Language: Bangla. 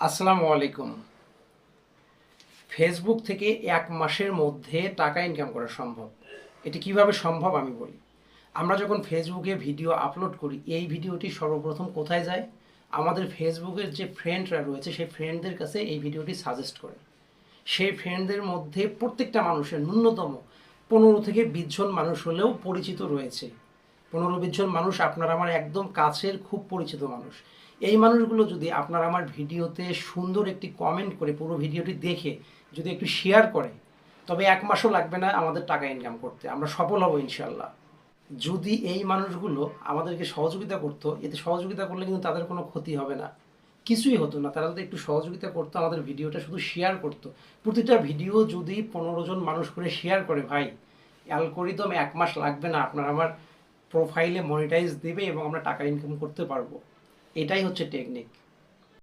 আসসালামু আলাইকুম। ফেসবুক থেকে ১ মাসের মধ্যে টাকা ইনকাম করা সম্ভব। এটি কিভাবে সম্ভব আমি বলি। আমরা যখন ফেসবুকে ভিডিও আপলোড করি, এই ভিডিওটি সর্বপ্রথম কোথায় যায়? আমাদের ফেসবুকের যে ফ্রেন্ডরা রয়েছে সেই ফ্রেন্ডদের কাছে এই ভিডিওটি সাজেস্ট করে। সেই ফ্রেন্ডদের মধ্যে প্রত্যেকটা মানুষের ন্যূনতম ১৫ থেকে ২০ জন মানুষ হলেও পরিচিত রয়েছে। ১৫-২০ জন মানুষ আপনার আমার একদম কাছের খুব পরিচিত মানুষ। এই মানুষগুলো যদি আপনার আমার ভিডিওতে সুন্দর একটি কমেন্ট করে পুরো ভিডিওটি দেখে যদি একটু শেয়ার করে, তবে ১ মাসও লাগবে না আমাদের টাকা ইনকাম করতে। আমরা সফল হব ইনশাআল্লাহ। যদি এই মানুষগুলো আমাদেরকে সহযোগিতা করতো, এতে সহযোগিতা করলে কিন্তু তাদের কোনো ক্ষতি হবে না, কিছুই হতো না। তারা যদি একটু সহযোগিতা করতো, আমাদের ভিডিওটা শুধু শেয়ার করতো, প্রতিটা ভিডিও যদি ১৫ জন মানুষ করে শেয়ার করে, ভাই অ্যালগরিদম ১ মাস লাগবে না, আপনার আমার প্রোফাইলে মনিটাইজ দেবে এবং আমরা টাকা ইনকাম করতে পারবো। এটাই হচ্ছে টেকনিক।